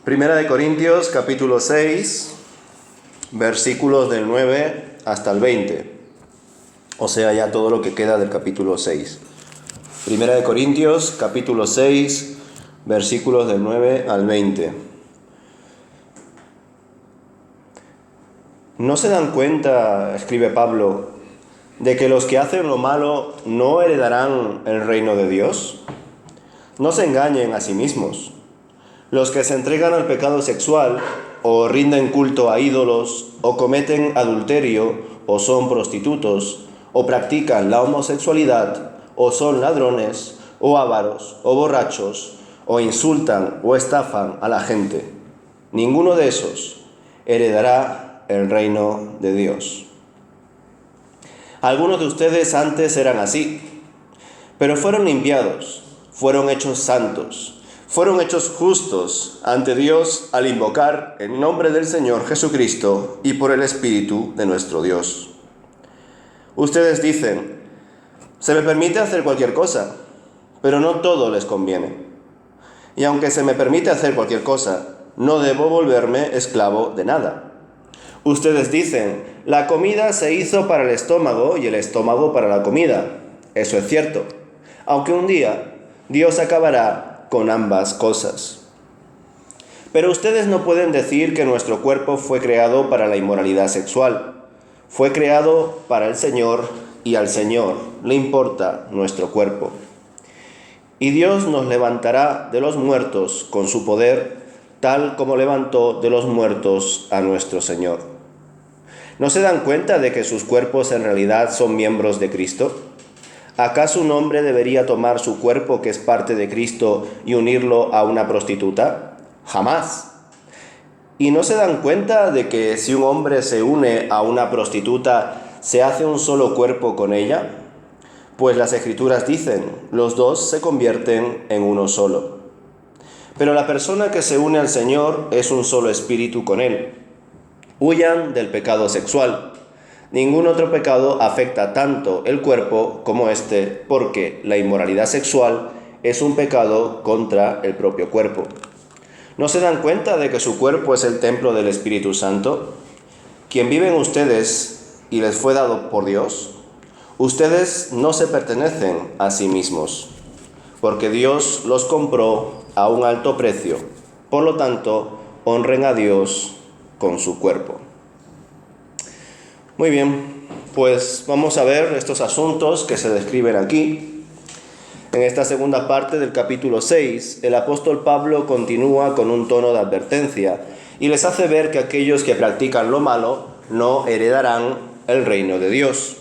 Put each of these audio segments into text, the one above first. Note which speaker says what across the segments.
Speaker 1: Primera de Corintios, capítulo 6, versículos del 9 hasta el 20. O sea, ya todo lo que queda del capítulo 6. Primera de Corintios, capítulo 6, versículos del 9 al 20. ¿No se dan cuenta, escribe Pablo, de que los que hacen lo malo no heredarán el reino de Dios? No se engañen a sí mismos. Los que se entregan al pecado sexual, o rinden culto a ídolos, o cometen adulterio, o son prostitutos, o practican la homosexualidad, o son ladrones, o ávaros, o borrachos, o insultan o estafan a la gente, ninguno de esos heredará el reino de Dios. Algunos de ustedes antes eran así, pero fueron limpiados, fueron hechos santos, fueron hechos justos ante Dios al invocar el nombre del Señor Jesucristo y por el Espíritu de nuestro Dios. Ustedes dicen, se me permite hacer cualquier cosa, pero no todo les conviene. Y aunque se me permite hacer cualquier cosa, no debo volverme esclavo de nada. Ustedes dicen, la comida se hizo para el estómago y el estómago para la comida. Eso es cierto, aunque un día Dios acabará con ambas cosas. Pero ustedes no pueden decir que nuestro cuerpo fue creado para la inmoralidad sexual. Fue creado para el Señor y al Señor le importa nuestro cuerpo. Y Dios nos levantará de los muertos con su poder, tal como levantó de los muertos a nuestro Señor. ¿No se dan cuenta de que sus cuerpos en realidad son miembros de Cristo? ¿Acaso un hombre debería tomar su cuerpo, que es parte de Cristo, y unirlo a una prostituta? ¡Jamás! ¿Y no se dan cuenta de que si un hombre se une a una prostituta, se hace un solo cuerpo con ella? Pues las Escrituras dicen, los dos se convierten en uno solo. Pero la persona que se une al Señor es un solo espíritu con Él. Huyan del pecado sexual. Ningún otro pecado afecta tanto el cuerpo como este, porque la inmoralidad sexual es un pecado contra el propio cuerpo. ¿No se dan cuenta de que su cuerpo es el templo del Espíritu Santo, quien vive en ustedes y les fue dado por Dios? Ustedes no se pertenecen a sí mismos, porque Dios los compró a un alto precio. Por lo tanto, honren a Dios con su cuerpo. Muy bien, pues vamos a ver estos asuntos que se describen aquí. En esta segunda parte del capítulo 6, el apóstol Pablo continúa con un tono de advertencia y les hace ver que aquellos que practican lo malo no heredarán el reino de Dios.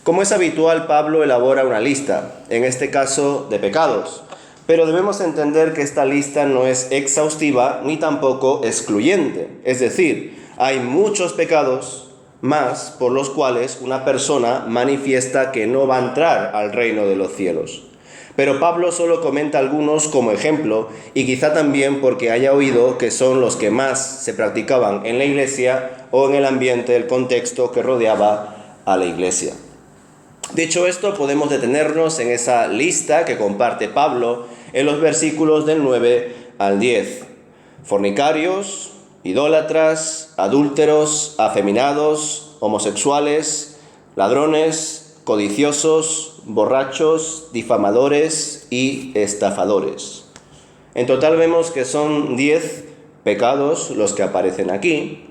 Speaker 1: Como es habitual, Pablo elabora una lista, en este caso de pecados, pero debemos entender que esta lista no es exhaustiva ni tampoco excluyente. Es decir, hay muchos pecados más por los cuales una persona manifiesta que no va a entrar al reino de los cielos. Pero Pablo solo comenta algunos como ejemplo, y quizá también porque haya oído que son los que más se practicaban en la iglesia o en el ambiente, el contexto que rodeaba a la iglesia. Dicho esto, podemos detenernos en esa lista que comparte Pablo en los versículos del 9 al 10. Fornicarios, idólatras, adúlteros, afeminados, homosexuales, ladrones, codiciosos, borrachos, difamadores y estafadores. En total vemos que son 10 pecados los que aparecen aquí.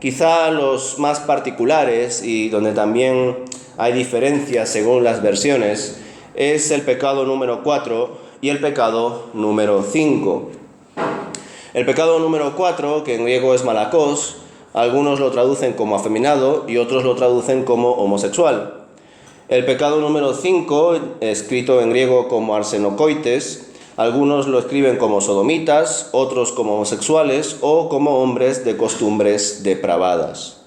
Speaker 1: Quizá los más particulares y donde también hay diferencias según las versiones es el pecado número 4 y el pecado número 5. El pecado número 4, que en griego es malakos, algunos lo traducen como afeminado y otros lo traducen como homosexual. El pecado número 5, escrito en griego como arsenokoites, algunos lo escriben como sodomitas, otros como homosexuales o como hombres de costumbres depravadas.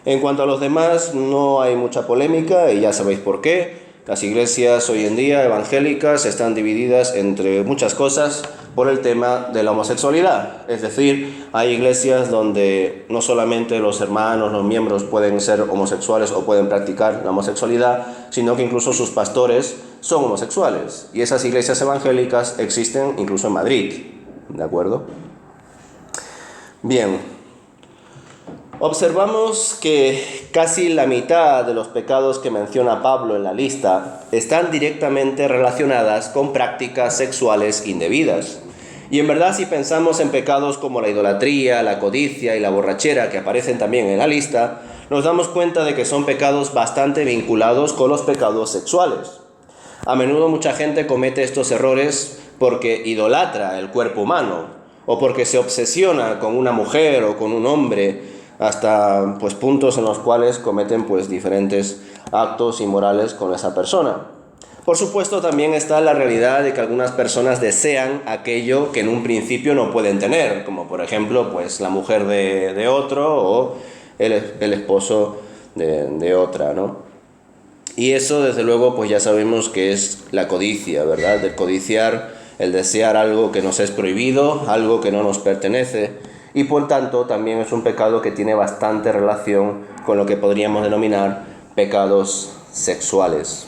Speaker 1: En cuanto a los demás, no hay mucha polémica y ya sabéis por qué. Las iglesias hoy en día evangélicas están divididas entre muchas cosas por el tema de la homosexualidad. Es decir, hay iglesias donde no solamente los hermanos, los miembros pueden ser homosexuales o pueden practicar la homosexualidad, sino que incluso sus pastores son homosexuales. Y esas iglesias evangélicas existen incluso en Madrid, ¿de acuerdo? Bien, observamos que casi la mitad de los pecados que menciona Pablo en la lista están directamente relacionadas con prácticas sexuales indebidas. Y en verdad, si pensamos en pecados como la idolatría, la codicia y la borrachera, que aparecen también en la lista, nos damos cuenta de que son pecados bastante vinculados con los pecados sexuales. A menudo mucha gente comete estos errores porque idolatra el cuerpo humano, o porque se obsesiona con una mujer o con un hombre, hasta puntos en los cuales cometen diferentes actos inmorales con esa persona. Por supuesto, también está la realidad de que algunas personas desean aquello que en un principio no pueden tener, como por ejemplo la mujer de otro o el esposo de otra, ¿no? Y eso, desde luego, ya sabemos que es la codicia, ¿verdad? El codiciar, el desear algo que nos es prohibido, algo que no nos pertenece, y por tanto también es un pecado que tiene bastante relación con lo que podríamos denominar pecados sexuales.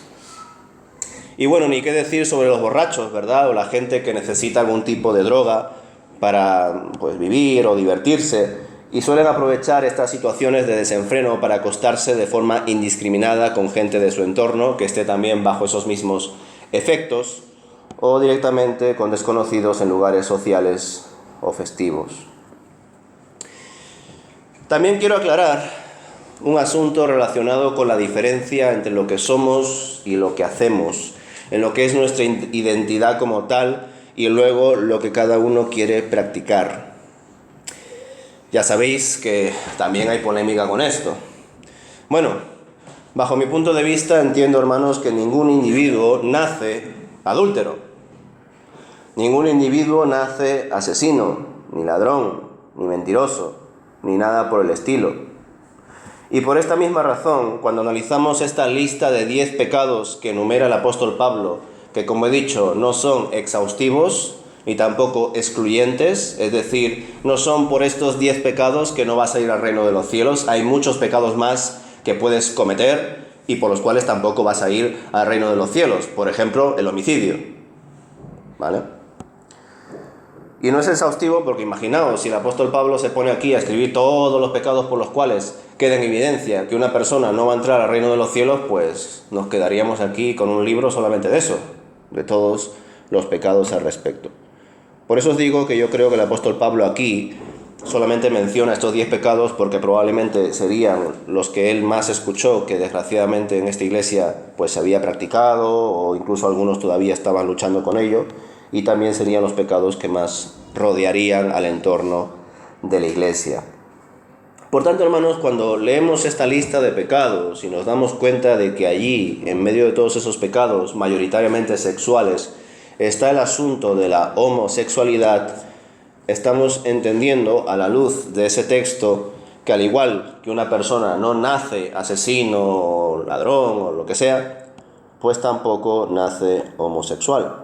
Speaker 1: Y bueno, ni qué decir sobre los borrachos, ¿verdad? O la gente que necesita algún tipo de droga para vivir o divertirse, y suelen aprovechar estas situaciones de desenfreno para acostarse de forma indiscriminada con gente de su entorno que esté también bajo esos mismos efectos, o directamente con desconocidos en lugares sociales o festivos. También quiero aclarar un asunto relacionado con la diferencia entre lo que somos y lo que hacemos, en lo que es nuestra identidad como tal y luego lo que cada uno quiere practicar. Ya sabéis que también hay polémica con esto. Bueno, bajo mi punto de vista entiendo, hermanos, que ningún individuo nace adúltero. Ningún individuo nace asesino, ni ladrón, ni mentiroso, ni nada por el estilo. Y por esta misma razón, cuando analizamos esta lista de 10 pecados que enumera el apóstol Pablo, que como he dicho, no son exhaustivos ni tampoco excluyentes, es decir, no son por estos 10 pecados que no vas a ir al reino de los cielos, hay muchos pecados más que puedes cometer y por los cuales tampoco vas a ir al reino de los cielos, por ejemplo, el homicidio, ¿vale? Y no es exhaustivo porque imaginaos, si el apóstol Pablo se pone aquí a escribir todos los pecados por los cuales queda en evidencia que una persona no va a entrar al reino de los cielos, nos quedaríamos aquí con un libro solamente de eso, de todos los pecados al respecto. Por eso os digo que yo creo que el apóstol Pablo aquí solamente menciona estos 10 pecados porque probablemente serían los que él más escuchó, que desgraciadamente en esta iglesia se había practicado o incluso algunos todavía estaban luchando con ello, y también serían los pecados que más rodearían al entorno de la iglesia. Por tanto, hermanos, cuando leemos esta lista de pecados y nos damos cuenta de que allí, en medio de todos esos pecados mayoritariamente sexuales, está el asunto de la homosexualidad, estamos entendiendo a la luz de ese texto que al igual que una persona no nace asesino o ladrón o lo que sea, tampoco nace homosexual,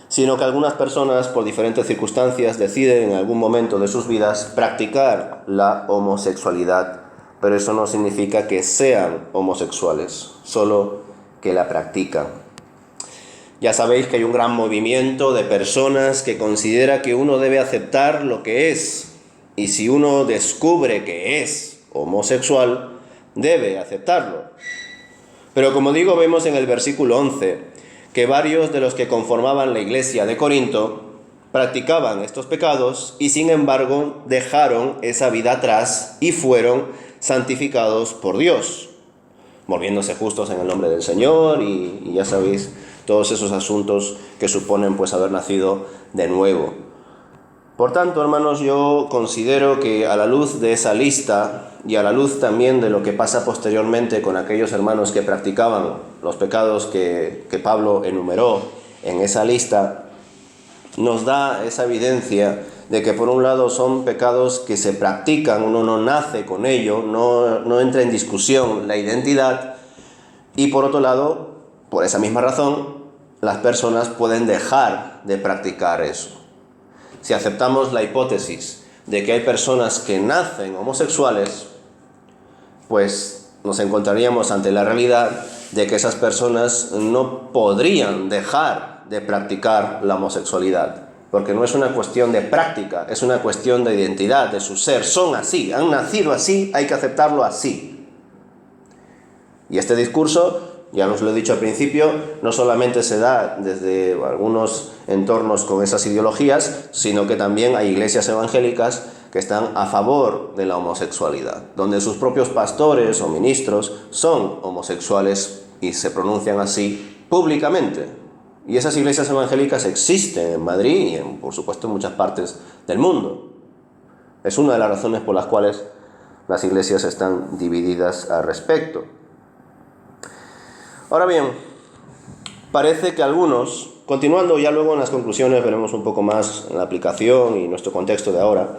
Speaker 1: sino que algunas personas por diferentes circunstancias deciden en algún momento de sus vidas practicar la homosexualidad, pero eso no significa que sean homosexuales, solo que la practican. Ya sabéis que hay un gran movimiento de personas que considera que uno debe aceptar lo que es, y si uno descubre que es homosexual, debe aceptarlo. Pero como digo, vemos en el versículo 11 que varios de los que conformaban la iglesia de Corinto practicaban estos pecados y sin embargo dejaron esa vida atrás y fueron santificados por Dios, volviéndose justos en el nombre del Señor y ya sabéis todos esos asuntos que suponen haber nacido de nuevo. Por tanto, hermanos, yo considero que a la luz de esa lista y a la luz también de lo que pasa posteriormente con aquellos hermanos que practicaban los pecados que Pablo enumeró en esa lista, nos da esa evidencia de que por un lado son pecados que se practican, uno no nace con ello, no entra en discusión la identidad, y por otro lado, por esa misma razón, las personas pueden dejar de practicar eso. Si aceptamos la hipótesis de que hay personas que nacen homosexuales, nos encontraríamos ante la realidad de que esas personas no podrían dejar de practicar la homosexualidad, porque no es una cuestión de práctica, es una cuestión de identidad, de su ser. Son así, han nacido así, hay que aceptarlo así. Y este discurso, ya os lo he dicho al principio, no solamente se da desde algunos entornos con esas ideologías, sino que también hay iglesias evangélicas que están a favor de la homosexualidad, donde sus propios pastores o ministros son homosexuales y se pronuncian así públicamente. Y esas iglesias evangélicas existen en Madrid y, por supuesto, en muchas partes del mundo. Es una de las razones por las cuales las iglesias están divididas al respecto. Ahora bien, parece que algunos, continuando ya luego en las conclusiones, veremos un poco más en la aplicación y nuestro contexto de ahora,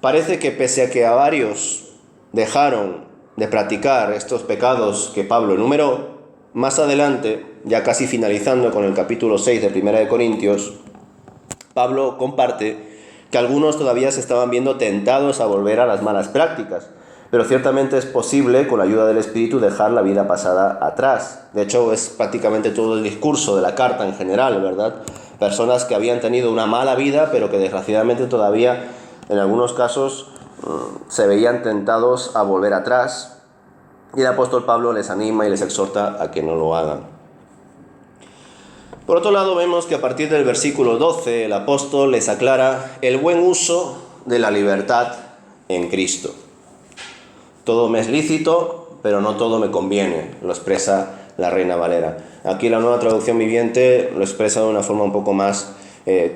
Speaker 1: parece que pese a que a varios dejaron de practicar estos pecados que Pablo enumeró, más adelante, ya casi finalizando con el capítulo 6 de 1 de Corintios, Pablo comparte que algunos todavía se estaban viendo tentados a volver a las malas prácticas, pero ciertamente es posible, con la ayuda del Espíritu, dejar la vida pasada atrás. De hecho, es prácticamente todo el discurso de la carta en general, ¿verdad? Personas que habían tenido una mala vida, pero que desgraciadamente todavía, en algunos casos, se veían tentados a volver atrás. Y el apóstol Pablo les anima y les exhorta a que no lo hagan. Por otro lado, vemos que a partir del versículo 12 el apóstol les aclara el buen uso de la libertad en Cristo. Todo me es lícito, pero no todo me conviene, lo expresa la Reina Valera. Aquí la Nueva Traducción Viviente lo expresa de una forma un poco más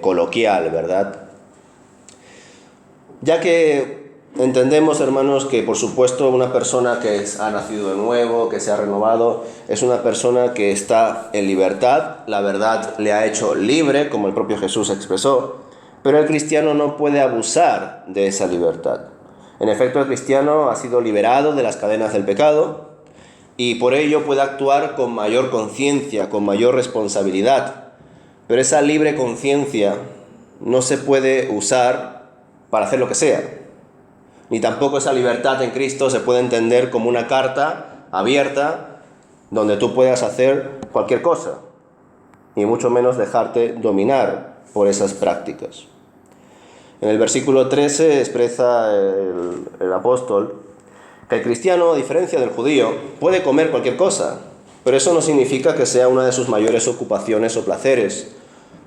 Speaker 1: coloquial, ¿verdad? Ya que entendemos, hermanos, que por supuesto una persona que ha nacido de nuevo, que se ha renovado, es una persona que está en libertad. La verdad le ha hecho libre, como el propio Jesús expresó, pero el cristiano no puede abusar de esa libertad. En efecto, el cristiano ha sido liberado de las cadenas del pecado y por ello puede actuar con mayor conciencia, con mayor responsabilidad. Pero esa libre conciencia no se puede usar para hacer lo que sea. Ni tampoco esa libertad en Cristo se puede entender como una carta abierta donde tú puedas hacer cualquier cosa, y mucho menos dejarte dominar por esas prácticas. En el versículo 13 expresa el apóstol que el cristiano, a diferencia del judío, puede comer cualquier cosa, pero eso no significa que sea una de sus mayores ocupaciones o placeres,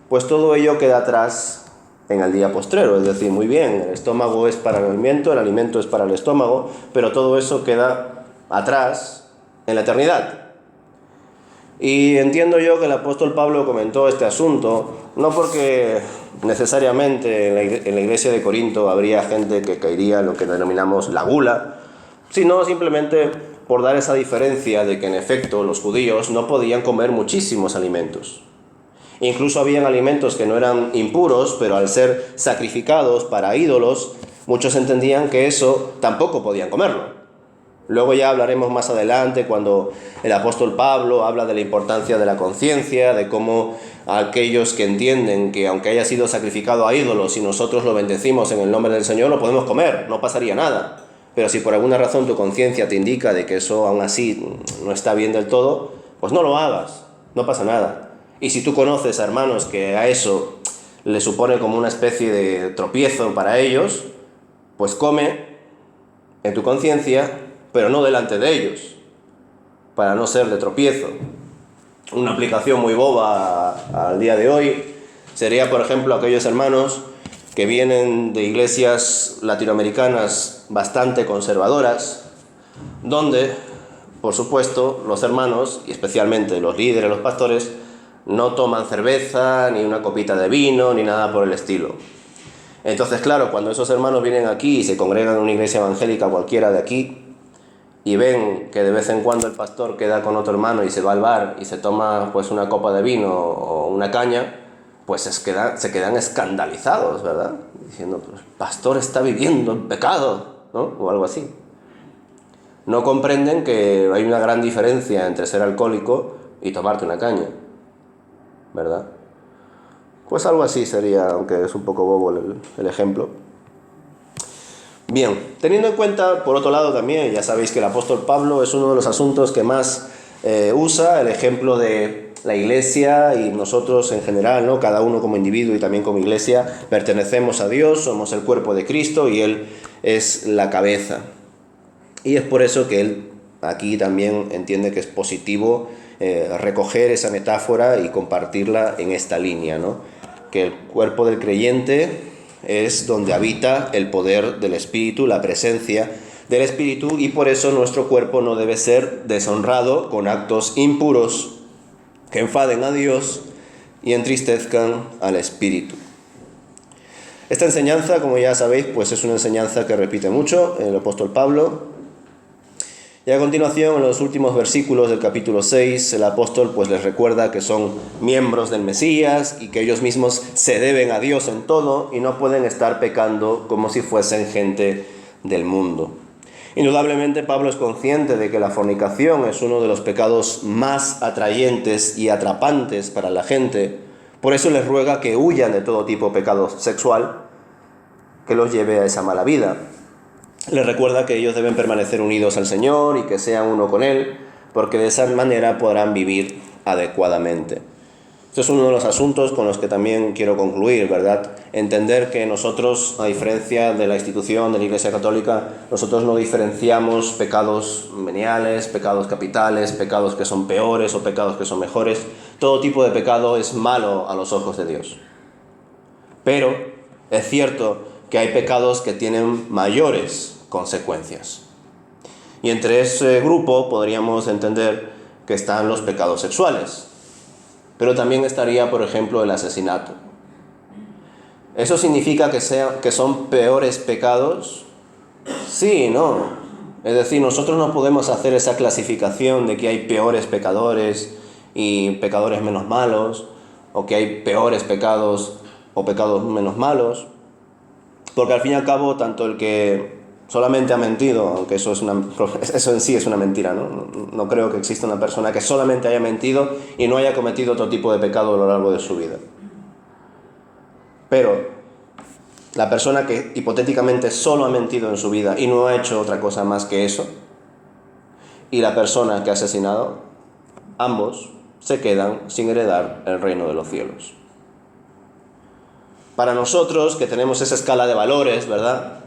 Speaker 1: pues todo ello queda atrás en el día postrero. Es decir, muy bien, el estómago es para el alimento es para el estómago, pero todo eso queda atrás en la eternidad. Y entiendo yo que el apóstol Pablo comentó este asunto, no porque necesariamente en la iglesia de Corinto habría gente que caería en lo que denominamos la gula, sino simplemente por dar esa diferencia de que en efecto los judíos no podían comer muchísimos alimentos. Incluso habían alimentos que no eran impuros, pero al ser sacrificados para ídolos, muchos entendían que eso tampoco podían comerlo. Luego ya hablaremos más adelante cuando el apóstol Pablo habla de la importancia de la conciencia, de cómo aquellos que entienden que aunque haya sido sacrificado a ídolos y nosotros lo bendecimos en el nombre del Señor, lo podemos comer, no pasaría nada. Pero si por alguna razón tu conciencia te indica de que eso aún así no está bien del todo, pues no lo hagas, no pasa nada. Y si tú conoces a hermanos que a eso le supone como una especie de tropiezo para ellos, pues come en tu conciencia, pero no delante de ellos, para no ser de tropiezo. Una aplicación muy boba al día de hoy sería, por ejemplo, aquellos hermanos que vienen de iglesias latinoamericanas bastante conservadoras, donde, por supuesto, los hermanos, y especialmente los líderes, los pastores, no toman cerveza, ni una copita de vino, ni nada por el estilo. Entonces, claro, cuando esos hermanos vienen aquí y se congregan en una iglesia evangélica cualquiera de aquí, y ven que de vez en cuando el pastor queda con otro hermano y se va al bar y se toma pues una copa de vino o una caña, pues se quedan escandalizados, ¿verdad? Diciendo, pues el pastor está viviendo en pecado, ¿no? O algo así. No comprenden que hay una gran diferencia entre ser alcohólico y tomarte una caña, ¿verdad? Pues algo así sería, aunque es un poco bobo el ejemplo. Bien, teniendo en cuenta, por otro lado también, ya sabéis que el apóstol Pablo es uno de los asuntos que más usa, el ejemplo de la Iglesia y nosotros en general, ¿no? Cada uno como individuo y también como Iglesia, pertenecemos a Dios, somos el cuerpo de Cristo y Él es la cabeza. Y es por eso que Él aquí también entiende que es positivo recoger esa metáfora y compartirla en esta línea, ¿no? Que el cuerpo del creyente es donde habita el poder del Espíritu, la presencia del Espíritu, y por eso nuestro cuerpo no debe ser deshonrado con actos impuros que enfaden a Dios y entristezcan al Espíritu. Esta enseñanza, como ya sabéis, pues es una enseñanza que repite mucho el apóstol Pablo. Y a continuación, en los últimos versículos del capítulo 6, el apóstol pues les recuerda que son miembros del Mesías y que ellos mismos se deben a Dios en todo y no pueden estar pecando como si fuesen gente del mundo. Indudablemente Pablo es consciente de que la fornicación es uno de los pecados más atrayentes y atrapantes para la gente. Por eso les ruega que huyan de todo tipo de pecado sexual que los lleve a esa mala vida. Les recuerda que ellos deben permanecer unidos al Señor y que sean uno con Él, porque de esa manera podrán vivir adecuadamente. Este es uno de los asuntos con los que también quiero concluir, ¿verdad? Entender que nosotros, a diferencia de la institución de la Iglesia Católica, nosotros no diferenciamos pecados veniales, pecados capitales, pecados que son peores o pecados que son mejores. Todo tipo de pecado es malo a los ojos de Dios. Pero es cierto que hay pecados que tienen mayores consecuencias. Y entre ese grupo podríamos entender que están los pecados sexuales. Pero también estaría, por ejemplo, el asesinato. ¿Eso significa que son peores pecados? Sí y no. Es decir, nosotros no podemos hacer esa clasificación de que hay peores pecadores y pecadores menos malos, o que hay peores pecados o pecados menos malos, porque al fin y al cabo, tanto el que solamente ha mentido, aunque eso en sí es una mentira, ¿no? No creo que exista una persona que solamente haya mentido y no haya cometido otro tipo de pecado a lo largo de su vida. Pero la persona que hipotéticamente solo ha mentido en su vida y no ha hecho otra cosa más que eso, y la persona que ha asesinado, ambos se quedan sin heredar el reino de los cielos. Para nosotros, que tenemos esa escala de valores, ¿verdad?,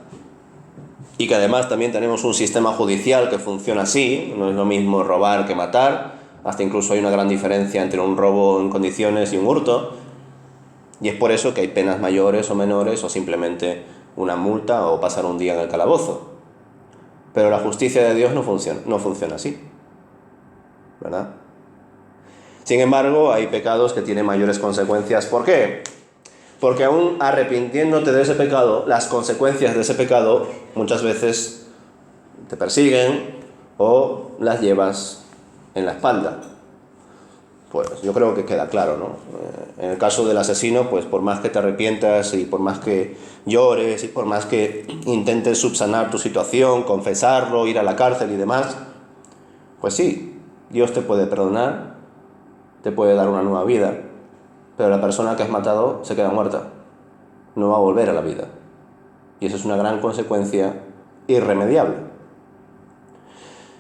Speaker 1: y que además también tenemos un sistema judicial que funciona así, no es lo mismo robar que matar, hasta incluso hay una gran diferencia entre un robo en condiciones y un hurto, y es por eso que hay penas mayores o menores, o simplemente una multa o pasar un día en el calabozo. Pero la justicia de Dios no funciona así, ¿verdad? Sin embargo, hay pecados que tienen mayores consecuencias. ¿Por qué? Porque aún arrepintiéndote de ese pecado, las consecuencias de ese pecado muchas veces te persiguen o las llevas en la espalda. Pues yo creo que queda claro, ¿no? En el caso del asesino, pues por más que te arrepientas y por más que llores y por más que intentes subsanar tu situación, confesarlo, ir a la cárcel y demás, pues sí, Dios te puede perdonar, te puede dar una nueva vida, pero la persona que has matado se queda muerta, no va a volver a la vida. Y eso es una gran consecuencia irremediable.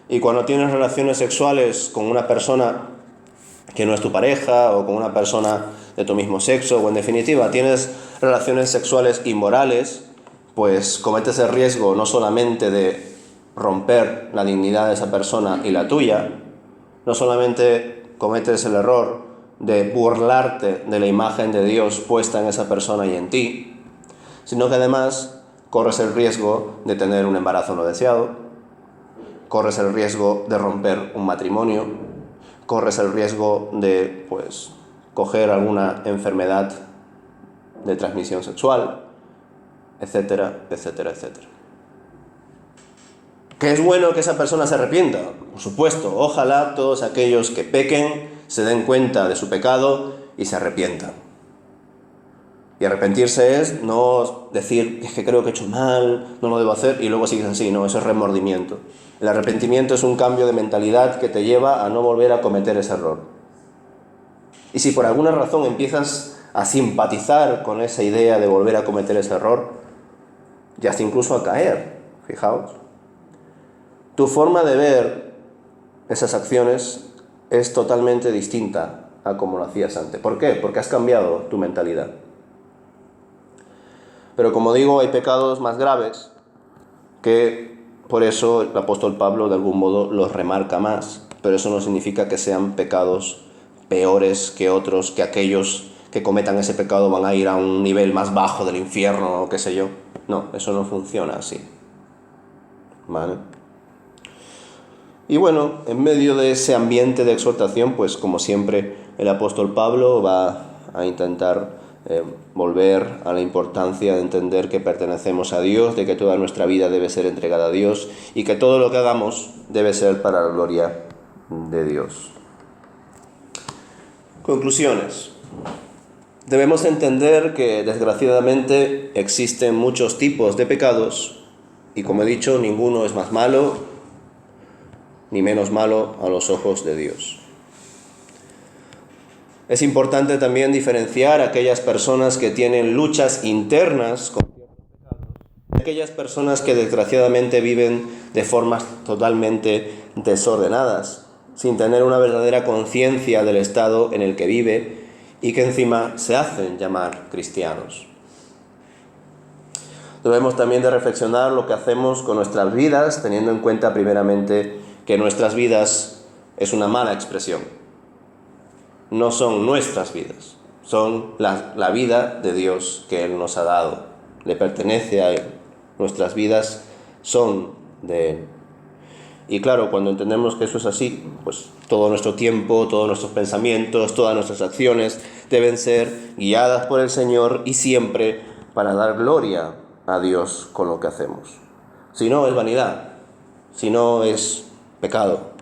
Speaker 1: Y cuando tienes relaciones sexuales con una persona que no es tu pareja, o con una persona de tu mismo sexo, o en definitiva tienes relaciones sexuales inmorales, pues cometes el riesgo no solamente de romper la dignidad de esa persona y la tuya, no solamente cometes el error de burlarte de la imagen de Dios puesta en esa persona y en ti, sino que además corres el riesgo de tener un embarazo no deseado, corres el riesgo de romper un matrimonio, corres el riesgo de, pues, coger alguna enfermedad de transmisión sexual, etcétera, etcétera, etcétera. ¿Que es bueno que esa persona se arrepienta? Por supuesto, ojalá todos aquellos que pequen se den cuenta de su pecado y se arrepientan. Y arrepentirse es no decir, es que creo que he hecho mal, no lo debo hacer, y luego sigues así. No, eso es remordimiento. El arrepentimiento es un cambio de mentalidad que te lleva a no volver a cometer ese error. Y si por alguna razón empiezas a simpatizar con esa idea de volver a cometer ese error, y hasta incluso a caer, fijaos, tu forma de ver esas acciones es totalmente distinta a como lo hacías antes. ¿Por qué? Porque has cambiado tu mentalidad. Pero como digo, hay pecados más graves que por eso el apóstol Pablo de algún modo los remarca más, pero eso no significa que sean pecados peores que otros, que aquellos que cometan ese pecado van a ir a un nivel más bajo del infierno o qué sé yo. No, eso no funciona así. ¿Vale? Y bueno, en medio de ese ambiente de exhortación, pues como siempre el apóstol Pablo va a intentar volver a la importancia de entender que pertenecemos a Dios, de que toda nuestra vida debe ser entregada a Dios y que todo lo que hagamos debe ser para la gloria de Dios. Conclusiones. Debemos entender que desgraciadamente existen muchos tipos de pecados y, como he dicho, ninguno es más malo ni menos malo a los ojos de Dios. Es importante también diferenciar a aquellas personas que tienen luchas internas con ciertos pecados de aquellas personas que desgraciadamente viven de formas totalmente desordenadas, sin tener una verdadera conciencia del estado en el que vive y que encima se hacen llamar cristianos. Debemos también de reflexionar lo que hacemos con nuestras vidas, teniendo en cuenta primeramente que nuestras vidas es una mala expresión. No son nuestras vidas, son la vida de Dios que Él nos ha dado. Le pertenece a Él. Nuestras vidas son de Él. Y claro, cuando entendemos que eso es así, pues todo nuestro tiempo, todos nuestros pensamientos, todas nuestras acciones deben ser guiadas por el Señor y siempre para dar gloria a Dios con lo que hacemos. Si no, es vanidad. Si no, es pecado.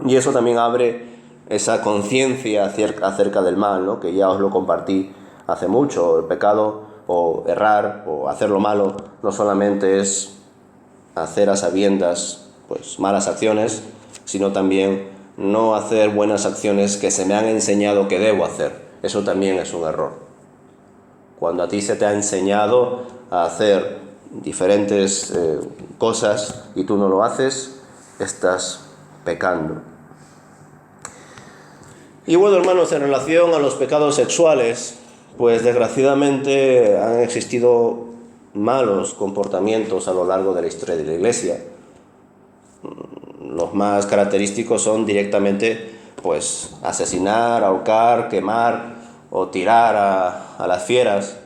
Speaker 1: Y eso también abre esa conciencia acerca del mal, ¿no? Que ya os lo compartí hace mucho. El pecado o errar o hacer lo malo no solamente es hacer a sabiendas pues malas acciones, sino también no hacer buenas acciones que se me han enseñado que debo hacer. Eso también es un error. Cuando a ti se te ha enseñado a hacer diferentes cosas y tú no lo haces, estás pecando. Y bueno, hermanos, en relación a los pecados sexuales, pues desgraciadamente han existido malos comportamientos a lo largo de la historia de la Iglesia. Los más característicos son directamente pues asesinar, ahorcar, quemar o tirar a las fieras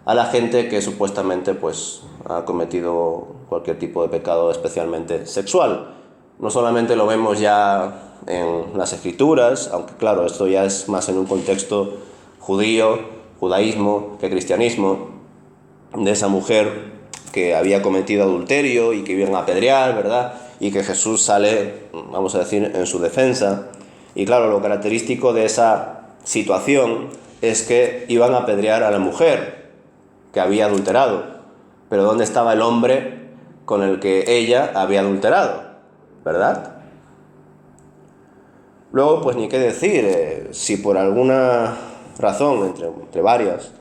Speaker 1: a la gente que supuestamente pues ha cometido cualquier tipo de pecado, especialmente sexual. No solamente lo vemos ya en las Escrituras, aunque claro, esto ya es más en un contexto judío, judaísmo que cristianismo, de esa mujer que había cometido adulterio y que iban a apedrear, ¿verdad? Y que Jesús sale, vamos a decir, en su defensa. Y claro, lo característico de esa situación es que iban a apedrear a la mujer que había adulterado. Pero ¿dónde estaba el hombre con el que ella había adulterado? ¿Verdad? Luego, pues ni qué decir, si por alguna razón, entre varias,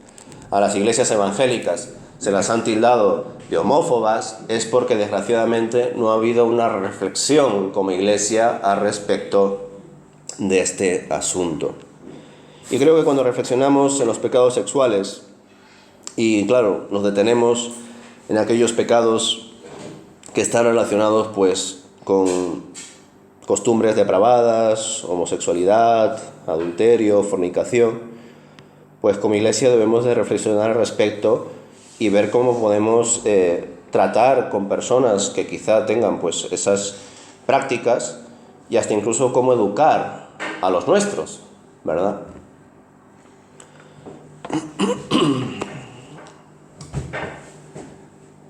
Speaker 1: a las iglesias evangélicas se las han tildado de homófobas, es porque desgraciadamente no ha habido una reflexión como iglesia al respecto de este asunto. Y creo que cuando reflexionamos en los pecados sexuales, y claro, nos detenemos en aquellos pecados que están relacionados pues con costumbres depravadas, homosexualidad, adulterio, fornicación, pues como iglesia debemos de reflexionar al respecto y ver cómo podemos tratar con personas que quizá tengan pues esas prácticas y hasta incluso cómo educar a los nuestros, ¿verdad?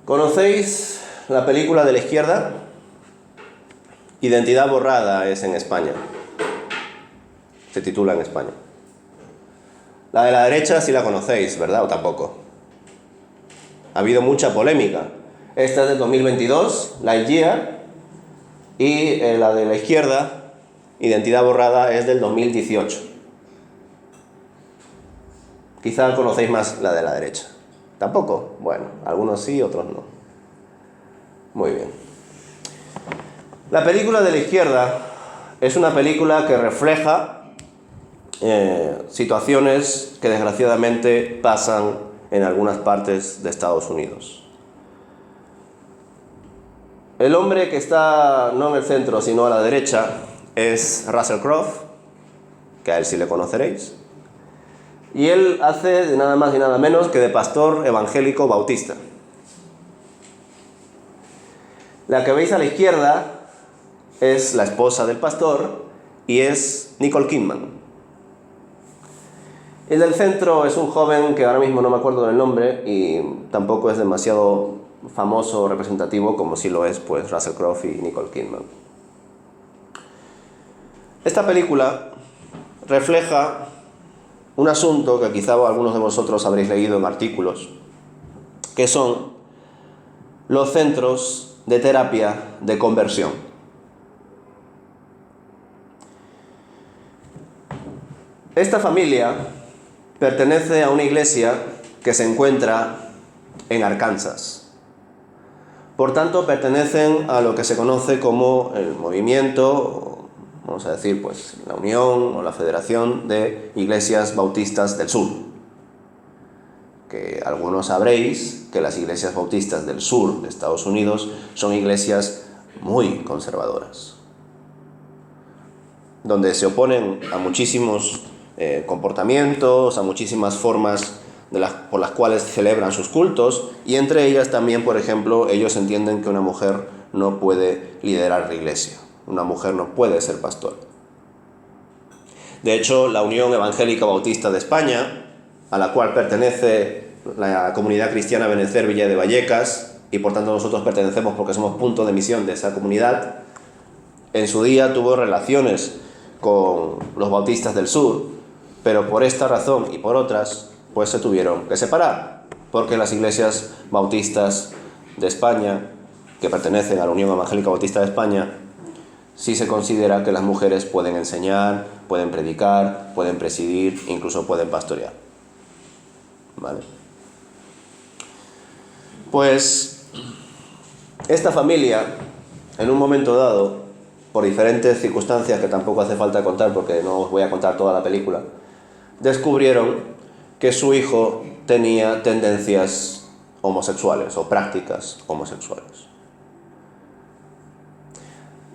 Speaker 1: ¿Conocéis la película de la izquierda? Identidad borrada es en España. Se titula en España. La de la derecha sí la conocéis, ¿verdad? ¿O tampoco? Ha habido mucha polémica. Esta es del 2022, Lightyear, y la de la izquierda, Identidad borrada, es del 2018. Quizá conocéis más la de la derecha. ¿Tampoco? Bueno, algunos sí, otros no. Muy bien. La película de la izquierda es una película que refleja situaciones que desgraciadamente pasan en algunas partes de Estados Unidos. El hombre que está no en el centro sino a la derecha es Russell Crowe, que a él sí le conoceréis, y él hace de nada más y nada menos que de pastor evangélico bautista. La que veis a la izquierda es la esposa del pastor y es Nicole Kidman. El del centro es un joven que ahora mismo no me acuerdo del nombre y tampoco es demasiado famoso o representativo como sí lo es pues Russell Crowe y Nicole Kidman. Esta película refleja un asunto que quizá algunos de vosotros habréis leído en artículos, que son los centros de terapia de conversión. Esta familia pertenece a una iglesia que se encuentra en Arkansas. Por tanto, pertenecen a lo que se conoce como el movimiento, vamos a decir, pues la Unión o la Federación de Iglesias Bautistas del Sur. Que algunos sabréis que las iglesias bautistas del sur de Estados Unidos son iglesias muy conservadoras, donde se oponen a muchísimos comportamientos, a muchísimas formas por las cuales celebran sus cultos, y entre ellas también, por ejemplo, ellos entienden que una mujer no puede liderar la iglesia, una mujer no puede ser pastor. De hecho, la Unión Evangélica Bautista de España, a la cual pertenece la comunidad cristiana Benecer Villa de Vallecas, y por tanto nosotros pertenecemos porque somos punto de misión de esa comunidad, en su día tuvo relaciones con los bautistas del sur, pero por esta razón y por otras, pues se tuvieron que separar, porque las iglesias bautistas de España, que pertenecen a la Unión Evangélica Bautista de España, sí se considera que las mujeres pueden enseñar, pueden predicar, pueden presidir, incluso pueden pastorear. ¿Vale? Pues esta familia, en un momento dado, por diferentes circunstancias que tampoco hace falta contar porque no os voy a contar toda la película, descubrieron que su hijo tenía tendencias homosexuales o prácticas homosexuales.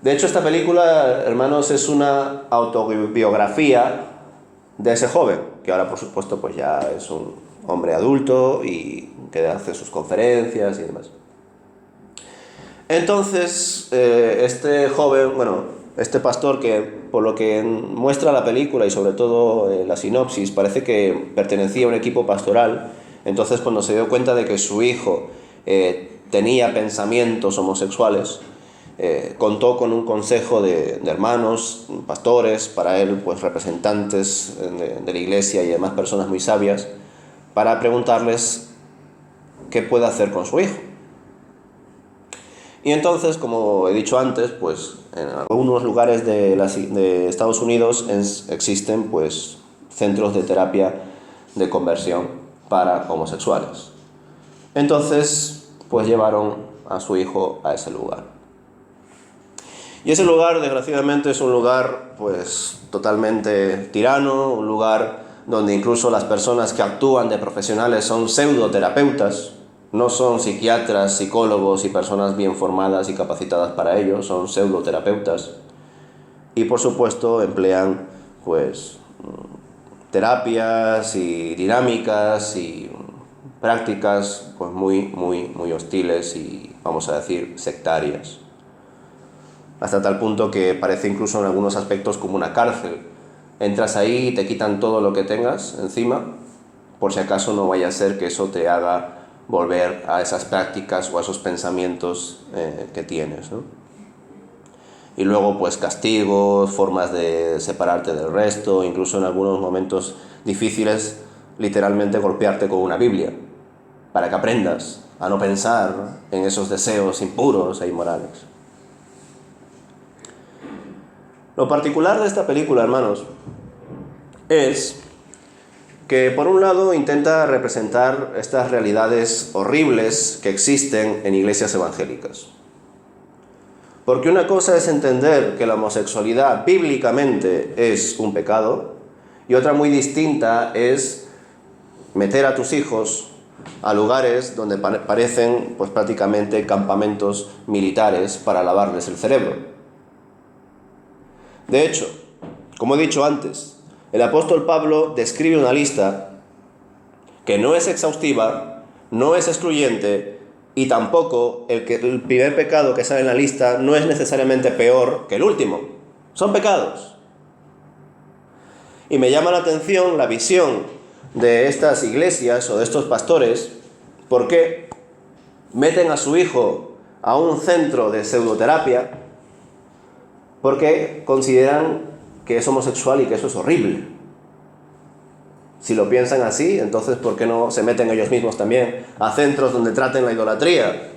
Speaker 1: De hecho, esta película, hermanos, es una autobiografía de ese joven, que ahora por supuesto pues ya es un hombre adulto y que hace sus conferencias y demás. Entonces, este joven, este pastor, que por lo que muestra la película y sobre todo la sinopsis, parece que pertenecía a un equipo pastoral. Entonces, cuando se dio cuenta de que su hijo tenía pensamientos homosexuales, contó con un consejo de hermanos, pastores, para él pues representantes de la iglesia y demás personas muy sabias, para preguntarles qué puede hacer con su hijo. Y entonces, como he dicho antes, pues en algunos lugares de Estados Unidos existen pues centros de terapia de conversión para homosexuales. Entonces, pues llevaron a su hijo a ese lugar. Y ese lugar, desgraciadamente, es un lugar pues totalmente tirano, un lugar donde incluso las personas que actúan de profesionales son pseudoterapeutas. No son psiquiatras, psicólogos y personas bien formadas y capacitadas para ello, son pseudoterapeutas. Y por supuesto emplean pues terapias y dinámicas y prácticas pues muy hostiles y, vamos a decir, sectarias. Hasta tal punto que parece incluso en algunos aspectos como una cárcel. Entras ahí y te quitan todo lo que tengas encima, por si acaso no vaya a ser que eso te haga volver a esas prácticas o a esos pensamientos que tienes, ¿no? Y luego pues castigos, formas de separarte del resto, incluso en algunos momentos difíciles, literalmente golpearte con una Biblia, para que aprendas a no pensar en esos deseos impuros e inmorales. Lo particular de esta película, hermanos, es que por un lado intenta representar estas realidades horribles que existen en iglesias evangélicas. Porque una cosa es entender que la homosexualidad bíblicamente es un pecado, Y otra muy distinta es meter a tus hijos a lugares donde parecen pues prácticamente campamentos militares para lavarles el cerebro. De hecho, como he dicho antes, el apóstol Pablo describe una lista que no es exhaustiva, no es excluyente, y tampoco el primer pecado que sale en la lista no es necesariamente peor que el último. Son pecados. Y me llama la atención la visión de estas iglesias o de estos pastores, porque meten a su hijo a un centro de pseudoterapia porque consideran que es homosexual y que eso es horrible. Si lo piensan así, entonces ¿por qué no se meten ellos mismos también a centros donde traten la idolatría?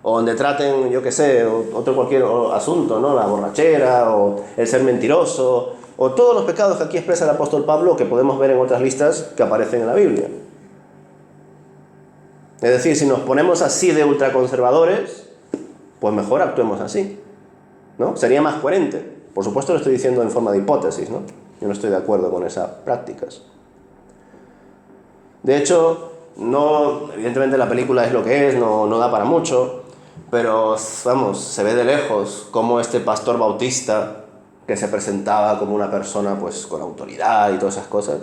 Speaker 1: O donde traten, yo qué sé, cualquier asunto, ¿no? La borrachera, o el ser mentiroso, o todos los pecados que aquí expresa el apóstol Pablo, que podemos ver en otras listas que aparecen en la Biblia. Es decir, si nos ponemos así de ultraconservadores, pues mejor actuemos así, ¿no? Sería más coherente. Por supuesto lo estoy diciendo en forma de hipótesis, ¿no? Yo no estoy de acuerdo con esas prácticas. De hecho, evidentemente la película es lo que es, no da para mucho, pero vamos, se ve de lejos cómo este pastor bautista, que se presentaba como una persona pues con autoridad y todas esas cosas,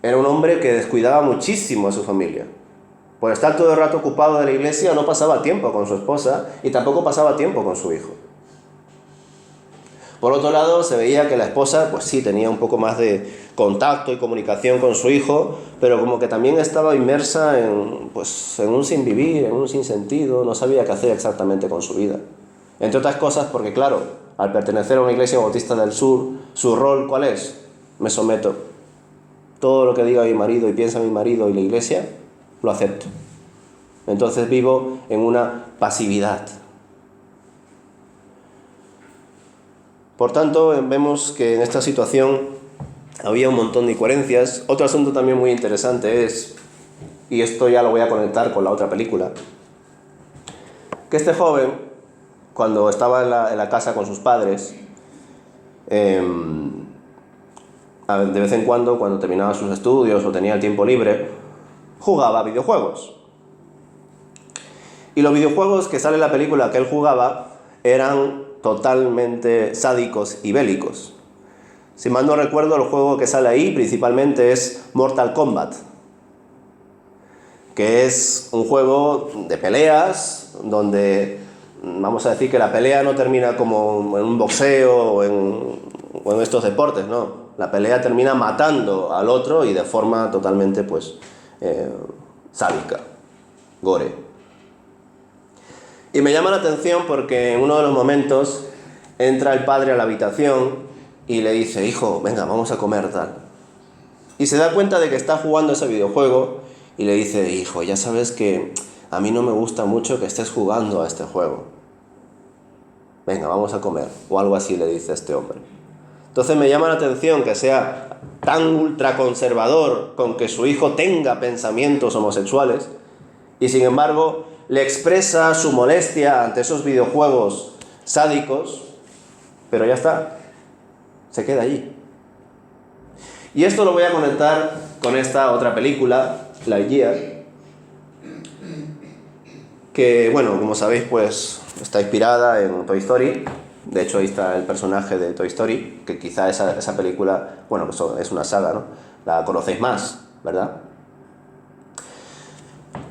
Speaker 1: era un hombre que descuidaba muchísimo a su familia. Por estar todo el rato ocupado de la iglesia, no pasaba tiempo con su esposa y tampoco pasaba tiempo con su hijo. Por otro lado, se veía que la esposa, pues sí, tenía un poco más de contacto y comunicación con su hijo, pero como que también estaba inmersa en un sinvivir, en un sinsentido, no sabía qué hacer exactamente con su vida. Entre otras cosas porque, claro, al pertenecer a una iglesia bautista del sur, su rol, ¿cuál es? Me someto. Todo lo que diga mi marido y piensa mi marido y la iglesia, lo acepto. Entonces vivo en una pasividad. Por tanto, vemos que en esta situación había un montón de incoherencias. Otro asunto también muy interesante es, y esto ya lo voy a conectar con la otra película, que este joven, cuando estaba en la casa con sus padres, de vez en cuando terminaba sus estudios o tenía el tiempo libre, jugaba a videojuegos. Y los videojuegos que sale en la película que él jugaba eran totalmente sádicos y bélicos. Si mal no recuerdo, el juego que sale ahí principalmente es Mortal Kombat, que es un juego de peleas donde vamos a decir que la pelea no termina como en un boxeo o en estos deportes, no. La pelea termina matando al otro y de forma totalmente sádica, gore. Y me llama la atención porque en uno de los momentos entra el padre a la habitación y le dice: hijo, venga, vamos a comer, tal. Y se da cuenta de que está jugando ese videojuego y le dice: hijo, ya sabes que a mí no me gusta mucho que estés jugando a este juego. Venga, vamos a comer. O algo así le dice a este hombre. Entonces me llama la atención que sea tan ultraconservador con que su hijo tenga pensamientos homosexuales y sin embargo le expresa su molestia ante esos videojuegos sádicos, pero ya está, se queda allí. Y esto lo voy a conectar con esta otra película, Lightyear, que, bueno, como sabéis, pues está inspirada en Toy Story. De hecho, ahí está el personaje de Toy Story, que quizá esa película, bueno, es una saga, ¿no? La conocéis más, ¿verdad?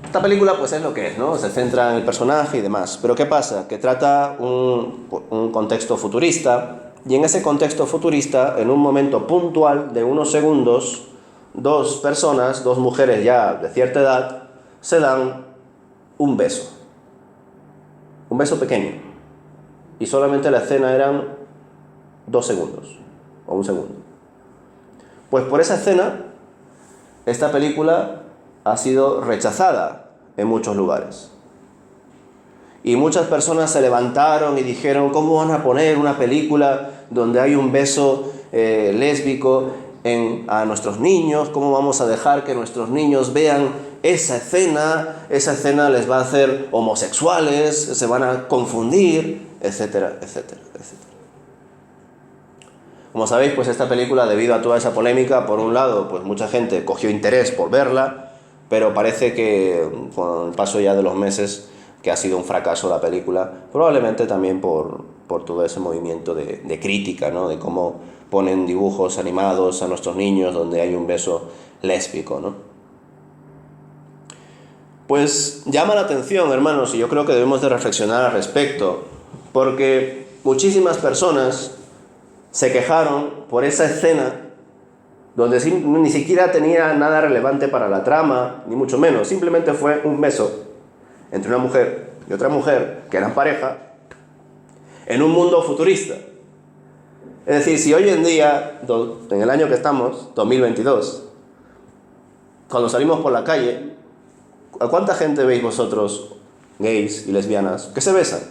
Speaker 1: Esta película pues es lo que es, ¿no? Se centra en el personaje y demás. Pero ¿qué pasa? Que trata un contexto futurista, y en ese contexto futurista, en un momento puntual de unos segundos, dos personas, dos mujeres ya de cierta edad, se dan un beso pequeño. Y solamente la escena eran 2 segundos, o 1 segundo. Pues por esa escena, esta película ha sido rechazada en muchos lugares. Y muchas personas se levantaron y dijeron: ¿cómo van a poner una película donde hay un beso lésbico a nuestros niños? ¿Cómo vamos a dejar que nuestros niños vean esa escena? Esa escena les va a hacer homosexuales, se van a confundir, etcétera, etcétera, etcétera. Como sabéis, pues esta película, debido a toda esa polémica, por un lado, pues mucha gente cogió interés por verla, pero parece que con el paso ya de los meses que ha sido un fracaso la película, probablemente también por todo ese movimiento de crítica, ¿no? De cómo ponen dibujos animados a nuestros niños donde hay un beso lésbico, ¿no? Pues llama la atención, hermanos, y yo creo que debemos de reflexionar al respecto, porque muchísimas personas se quejaron por esa escena donde ni siquiera tenía nada relevante para la trama, ni mucho menos, simplemente fue un beso entre una mujer y otra mujer, que eran pareja, en un mundo futurista. Es decir, si hoy en día, en el año que estamos, 2022, cuando salimos por la calle, ¿a cuánta gente veis vosotros, gays y lesbianas, que se besan?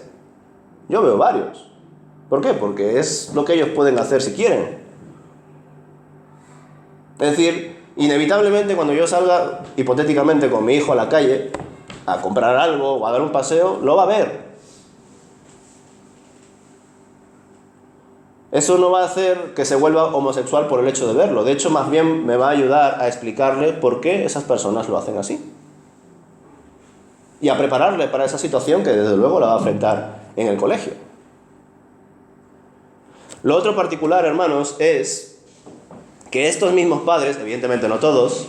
Speaker 1: Yo veo varios. ¿Por qué? Porque es lo que ellos pueden hacer si quieren. Es decir, inevitablemente cuando yo salga, hipotéticamente, con mi hijo a la calle, a comprar algo o a dar un paseo, lo va a ver. Eso no va a hacer que se vuelva homosexual por el hecho de verlo. De hecho, más bien me va a ayudar a explicarle por qué esas personas lo hacen así. Y a prepararle para esa situación que desde luego la va a enfrentar en el colegio. Lo otro particular, hermanos, es que estos mismos padres, evidentemente no todos,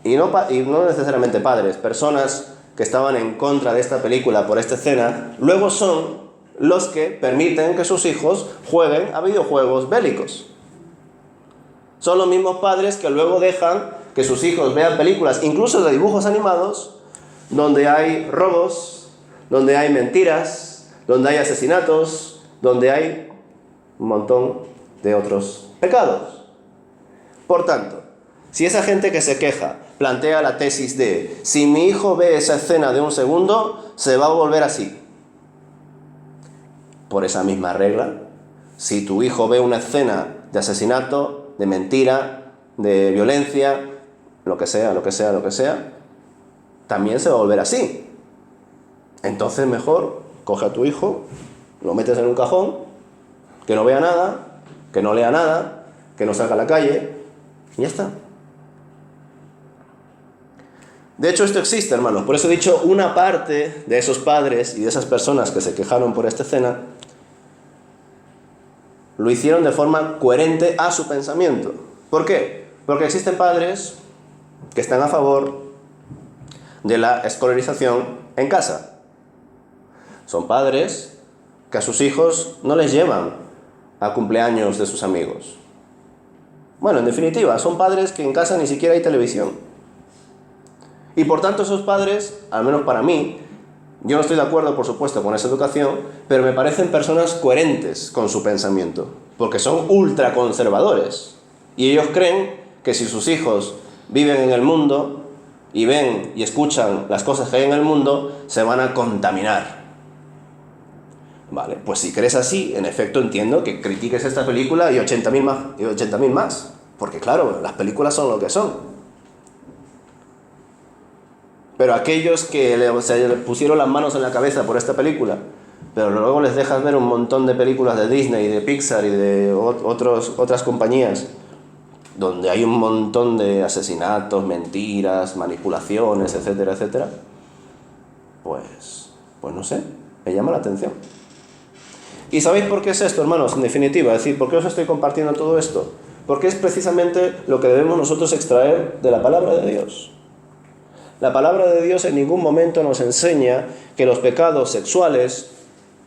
Speaker 1: y no necesariamente padres, personas que estaban en contra de esta película por esta escena, luego son los que permiten que sus hijos jueguen a videojuegos bélicos. Son los mismos padres que luego dejan que sus hijos vean películas, incluso de dibujos animados, donde hay robos, donde hay mentiras, donde hay asesinatos, donde hay un montón de otros pecados. Por tanto, si esa gente que se queja plantea la tesis de si mi hijo ve esa escena de un segundo, se va a volver así. Por esa misma regla, si tu hijo ve una escena de asesinato, de mentira, de violencia, lo que sea, también se va a volver así. Entonces mejor coge a tu hijo, lo metes en un cajón, que no vea nada, que no lea nada, que no salga a la calle, y ya está. De hecho, esto existe, hermanos. Por eso he dicho, una parte de esos padres y de esas personas que se quejaron por esta escena lo hicieron de forma coherente a su pensamiento. ¿Por qué? Porque existen padres que están a favor de la escolarización en casa. Son padres que a sus hijos no les llevan a cumpleaños de sus amigos. Bueno, en definitiva, son padres que en casa ni siquiera hay televisión. Y por tanto esos padres, al menos para mí, yo no estoy de acuerdo, por supuesto, con esa educación, pero me parecen personas coherentes con su pensamiento, porque son ultraconservadores. Y ellos creen que si sus hijos viven en el mundo y ven y escuchan las cosas que hay en el mundo, se van a contaminar. Vale, pues si crees así, en efecto entiendo que critiques esta película y 80.000 más. Porque claro, las películas son lo que son. Pero aquellos que se pusieron las manos en la cabeza por esta película, pero luego les dejas ver un montón de películas de Disney, de Pixar y de otras compañías, donde hay un montón de asesinatos, mentiras, manipulaciones, etcétera, etcétera, pues no sé, me llama la atención. ¿Y sabéis por qué es esto, hermanos? En definitiva, es decir, ¿por qué os estoy compartiendo todo esto? Porque es precisamente lo que debemos nosotros extraer de la palabra de Dios. La palabra de Dios en ningún momento nos enseña que los pecados sexuales,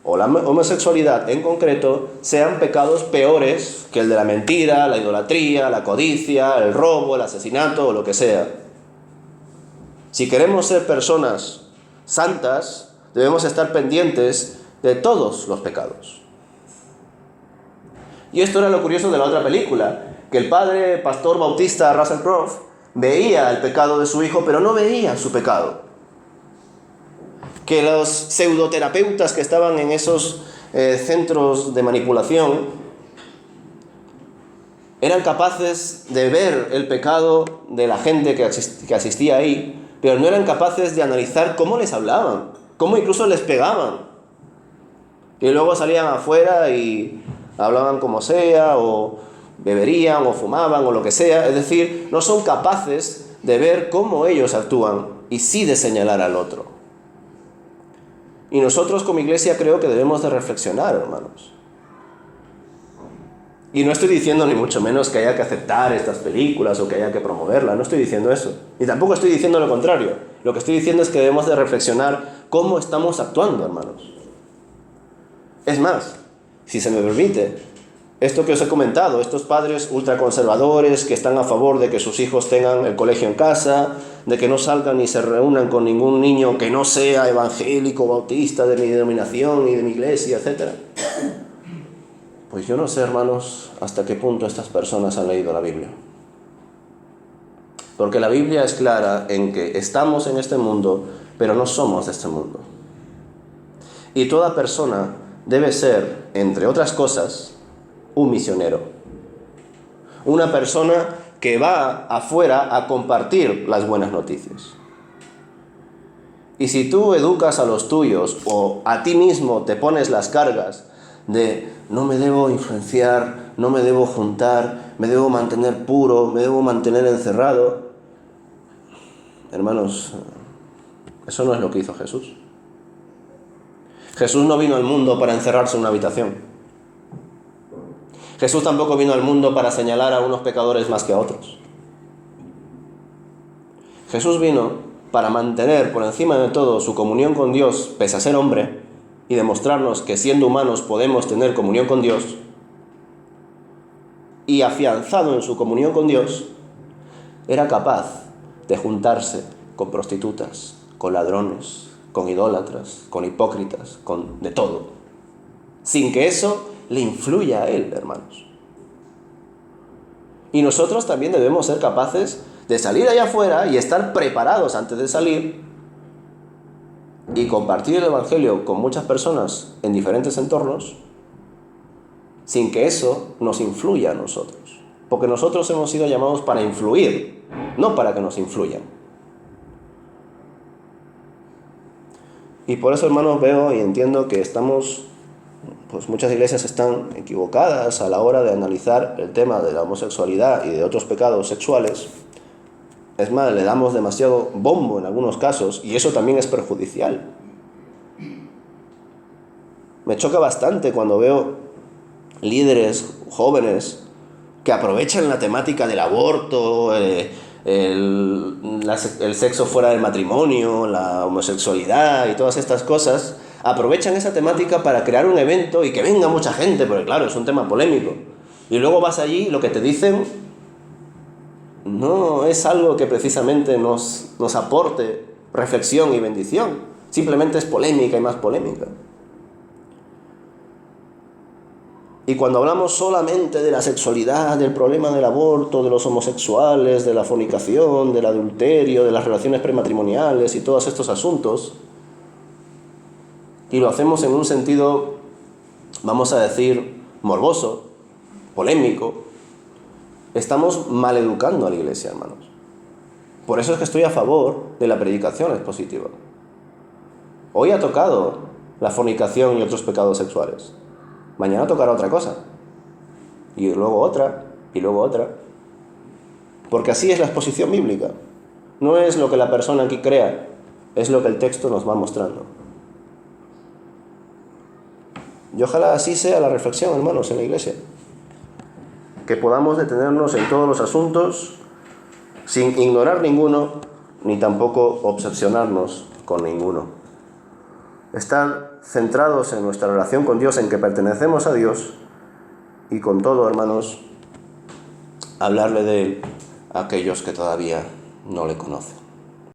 Speaker 1: o la homosexualidad en concreto, sean pecados peores que el de la mentira, la idolatría, la codicia, el robo, el asesinato o lo que sea. Si queremos ser personas santas, debemos estar pendientes de todos los pecados. Y esto era lo curioso de la otra película, que el padre pastor bautista Russell Crowe veía el pecado de su hijo, pero no veía su pecado. Que los pseudoterapeutas que estaban en esos centros de manipulación eran capaces de ver el pecado de la gente que asistía ahí, pero no eran capaces de analizar cómo les hablaban, cómo incluso les pegaban. Y luego salían afuera y hablaban como sea, o beberían, o fumaban, o lo que sea. Es decir, no son capaces de ver cómo ellos actúan y sí de señalar al otro. Y nosotros como iglesia creo que debemos de reflexionar, hermanos. Y no estoy diciendo ni mucho menos que haya que aceptar estas películas o que haya que promoverlas, no estoy diciendo eso. Y tampoco estoy diciendo lo contrario. Lo que estoy diciendo es que debemos de reflexionar cómo estamos actuando, hermanos. Es más, si se me permite, esto que os he comentado, estos padres ultraconservadores que están a favor de que sus hijos tengan el colegio en casa, de que no salgan ni se reúnan con ningún niño que no sea evangélico, bautista, de mi denominación y de mi iglesia, etc. Pues yo no sé, hermanos, hasta qué punto estas personas han leído la Biblia. Porque la Biblia es clara en que estamos en este mundo, pero no somos de este mundo. Y toda persona debe ser, entre otras cosas, un misionero. Una persona que va afuera a compartir las buenas noticias. Y si tú educas a los tuyos o a ti mismo te pones las cargas de no me debo influenciar, no me debo juntar, me debo mantener puro, me debo mantener encerrado, hermanos, eso no es lo que hizo Jesús. Jesús no vino al mundo para encerrarse en una habitación. Jesús tampoco vino al mundo para señalar a unos pecadores más que a otros. Jesús vino para mantener por encima de todo su comunión con Dios, pese a ser hombre, y demostrarnos que siendo humanos podemos tener comunión con Dios, y afianzado en su comunión con Dios, era capaz de juntarse con prostitutas, con ladrones, con idólatras, con hipócritas, con de todo, sin que eso le influya a él, hermanos. Y nosotros también debemos ser capaces de salir allá afuera y estar preparados antes de salir y compartir el Evangelio con muchas personas en diferentes entornos sin que eso nos influya a nosotros. Porque nosotros hemos sido llamados para influir, no para que nos influyan. Y por eso, hermanos, veo y entiendo que pues muchas iglesias están equivocadas a la hora de analizar el tema de la homosexualidad y de otros pecados sexuales. Es más, le damos demasiado bombo en algunos casos y eso también es perjudicial. Me choca bastante cuando veo líderes jóvenes que aprovechan la temática del aborto, el sexo fuera del matrimonio, la homosexualidad y todas estas cosas. Aprovechan esa temática para crear un evento y que venga mucha gente, porque claro, es un tema polémico. Y luego vas allí y lo que te dicen no es algo que precisamente nos aporte reflexión y bendición. Simplemente es polémica y más polémica. Y cuando hablamos solamente de la sexualidad, del problema del aborto, de los homosexuales, de la fornicación, del adulterio, de las relaciones prematrimoniales y todos estos asuntos, y lo hacemos en un sentido, vamos a decir, morboso, polémico, estamos maleducando a la iglesia, hermanos. Por eso es que estoy a favor de la predicación expositiva. Hoy ha tocado la fornicación y otros pecados sexuales. Mañana tocará otra cosa. Y luego otra, y luego otra. Porque así es la exposición bíblica. No es lo que la persona aquí crea, es lo que el texto nos va mostrando. Y ojalá así sea la reflexión, hermanos, en la iglesia. Que podamos detenernos en todos los asuntos sin ignorar ninguno, ni tampoco obsesionarnos con ninguno. Estar centrados en nuestra relación con Dios, en que pertenecemos a Dios, y con todo, hermanos, hablarle de Él a aquellos que todavía no le conocen.